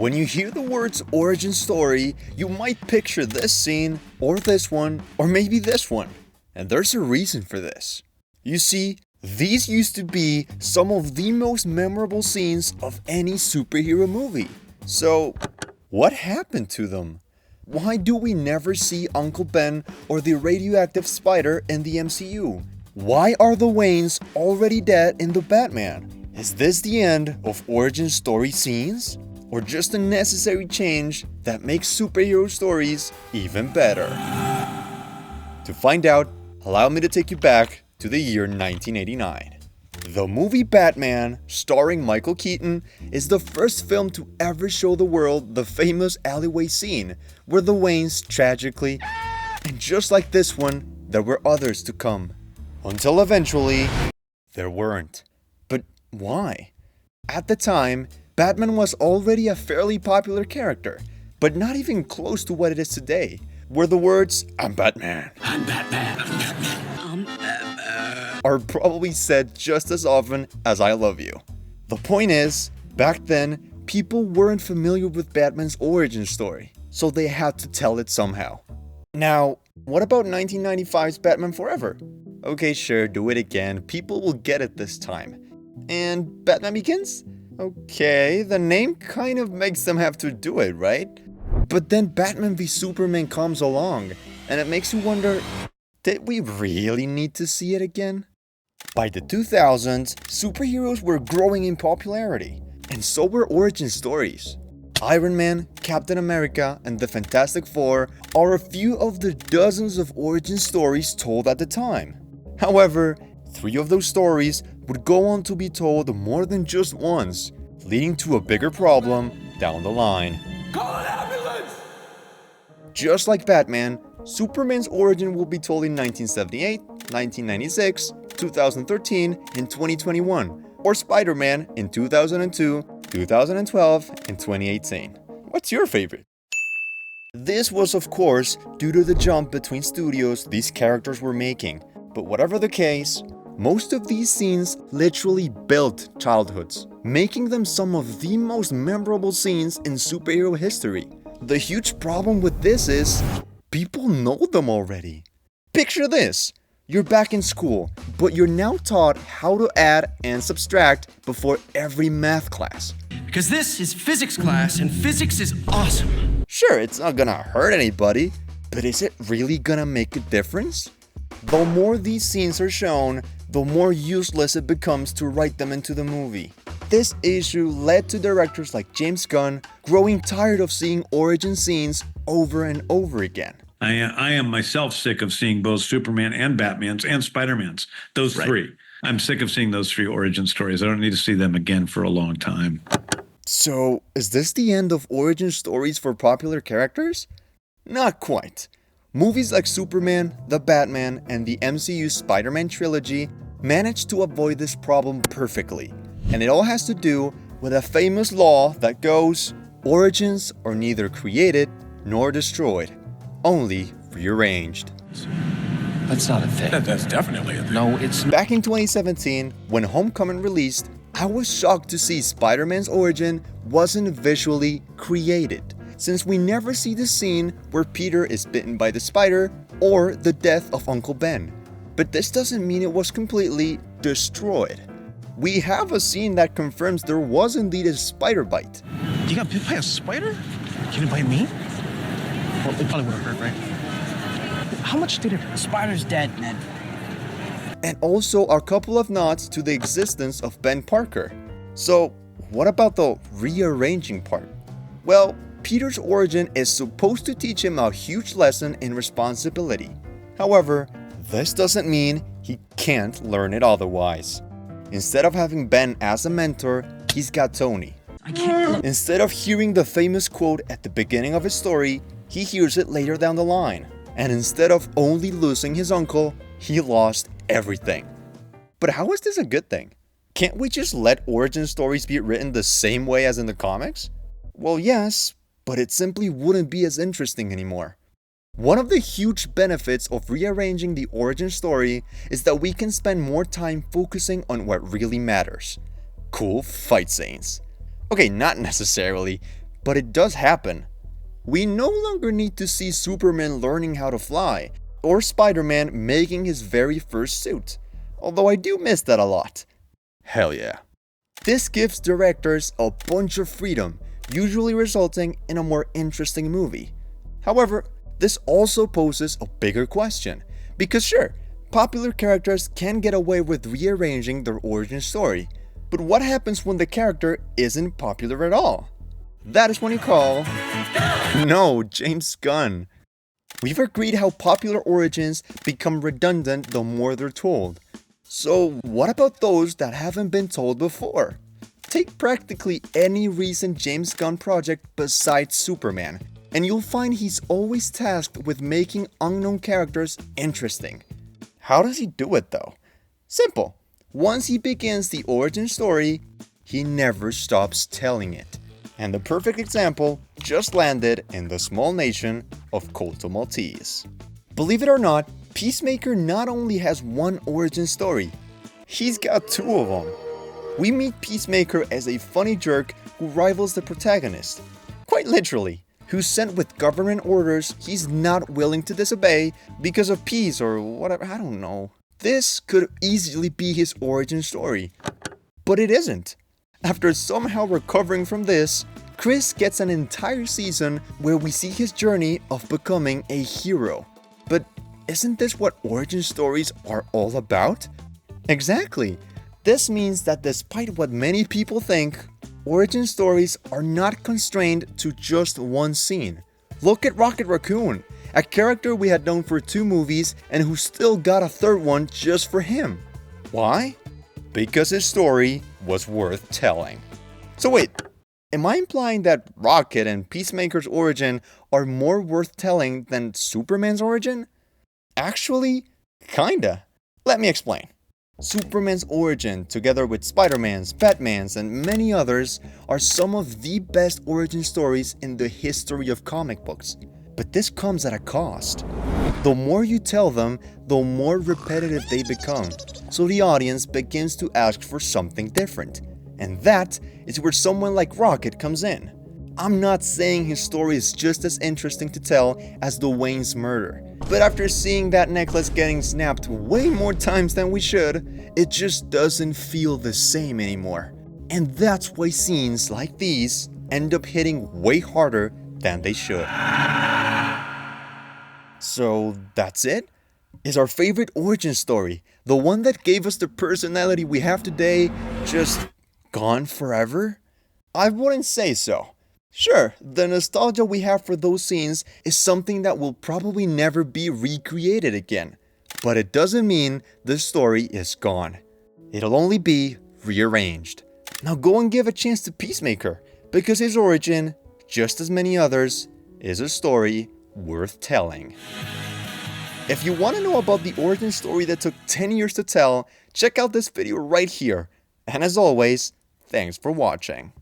When you hear the words origin story, you might picture this scene, or this one, or maybe this one. And there's a reason for this. You see, these used to be some of the most memorable scenes of any superhero movie. So, what happened to them? Why do we never see Uncle Ben or the radioactive spider in the MCU? Why are the Waynes already dead in the Batman? Is this the end of origin story scenes? Or just a necessary change that makes superhero stories even better? To find out, allow me to take you back to the year 1989. The movie Batman, starring Michael Keaton, is the first film to ever show the world the famous alleyway scene where the Waynes tragically, and just like this one, there were others to come. Until eventually, there weren't. But why? At the time, Batman was already a fairly popular character, but not even close to what it is today, where the words, "I'm Batman," I'm Batman. I'm Batman. are probably said just as often as "I love you." The point is, back then, people weren't familiar with Batman's origin story, so they had to tell it somehow. Now, what about 1995's Batman Forever? Okay, sure, do it again, people will get it this time. And Batman Begins? Okay, the name kind of makes them have to do it, right? But then Batman v Superman comes along, and it makes you wonder, did we really need to see it again? By the 2000s, superheroes were growing in popularity, and so were origin stories. Iron Man, Captain America, and the Fantastic Four are a few of the dozens of origin stories told at the time. However, 3 of those stories would go on to be told more than just once, leading to a bigger problem down the line. Call an ambulance! Just like Batman, Superman's origin will be told in 1978, 1996, 2013, and 2021, or Spider-Man in 2002, 2012, and 2018. What's your favorite? This was, of course, due to the jump between studios these characters were making, but whatever the case, most of these scenes literally built childhoods, making them some of the most memorable scenes in superhero history. The huge problem with this is, people know them already. Picture this. You're back in school, but you're now taught how to add and subtract before every math class. Because this is physics class, and physics is awesome. Sure, it's not gonna hurt anybody, but is it really gonna make a difference? The more these scenes are shown, the more useless it becomes to write them into the movie. This issue led to directors like James Gunn growing tired of seeing origin scenes over and over again. I am myself sick of seeing both Superman and Batman's and Spidermans. Those 3. I'm sick of seeing those 3 origin stories. I don't need to see them again for a long time. So, is this the end of origin stories for popular characters? Not quite. Movies like Superman, The Batman, and the MCU Spider-Man trilogy managed to avoid this problem perfectly. And it all has to do with a famous law that goes, origins are neither created nor destroyed, only rearranged. That's not a thing. That's definitely a thing. No, it's not. Back in 2017, when Homecoming released, I was shocked to see Spider-Man's origin wasn't visually created, since we never see the scene where Peter is bitten by the spider or the death of Uncle Ben. But this doesn't mean it was completely destroyed. We have a scene that confirms there was indeed a spider bite. You got bit by a spider? You didn't bite me? Well, it probably would have hurt, right? How much did it hurt? The spider's dead, Ned. And also a couple of nods to the existence of Ben Parker. So, what about the rearranging part? Well, Peter's origin is supposed to teach him a huge lesson in responsibility. However, this doesn't mean he can't learn it otherwise. Instead of having Ben as a mentor, he's got Tony. I can't. Instead of hearing the famous quote at the beginning of his story, he hears it later down the line. And instead of only losing his uncle, he lost everything. But how is this a good thing? Can't we just let origin stories be written the same way as in the comics? Well, yes, but it simply wouldn't be as interesting anymore. One of the huge benefits of rearranging the origin story is that we can spend more time focusing on what really matters. Cool fight scenes. Okay, not necessarily, but it does happen. We no longer need to see Superman learning how to fly, or Spider-Man making his very first suit, although I do miss that a lot. Hell yeah. This gives directors a bunch of freedom, usually resulting in a more interesting movie. However, this also poses a bigger question, because sure, popular characters can get away with rearranging their origin story, but what happens when the character isn't popular at all? That is when you call... No, James Gunn. We've agreed how popular origins become redundant the more they're told. So what about those that haven't been told before? Take practically any recent James Gunn project besides Superman, and you'll find he's always tasked with making unknown characters interesting. How does he do it though? Simple. Once he begins the origin story, he never stops telling it. And the perfect example just landed in the small nation of Colto Maltese. Believe it or not, Peacemaker not only has one origin story, he's got two of them. We meet Peacemaker as a funny jerk who rivals the protagonist, quite literally, who's sent with government orders he's not willing to disobey because of peace or whatever, I don't know. This could easily be his origin story, but it isn't. After somehow recovering from this, Chris gets an entire season where we see his journey of becoming a hero. But isn't this what origin stories are all about? Exactly. This means that despite what many people think, origin stories are not constrained to just one scene. Look at Rocket Raccoon, a character we had known for 2 movies and who still got a third one just for him. Why? Because his story was worth telling. So wait, am I implying that Rocket and Peacemaker's origin are more worth telling than Superman's origin? Actually, kinda. Let me explain. Superman's origin, together with Spider-Man's, Batman's, and many others, are some of the best origin stories in the history of comic books. But this comes at a cost. The more you tell them, the more repetitive they become, so the audience begins to ask for something different. And that is where someone like Rocket comes in. I'm not saying his story is just as interesting to tell as the Wayne's murder, but after seeing that necklace getting snapped way more times than we should, it just doesn't feel the same anymore. And that's why scenes like these end up hitting way harder than they should. So that's it? Is our favorite origin story, the one that gave us the personality we have today, just gone forever? I wouldn't say so. Sure, the nostalgia we have for those scenes is something that will probably never be recreated again. But it doesn't mean the story is gone. It'll only be rearranged. Now go and give a chance to Peacemaker, because his origin, just as many others, is a story worth telling. If you want to know about the origin story that took 10 years to tell, check out this video right here. And as always, thanks for watching.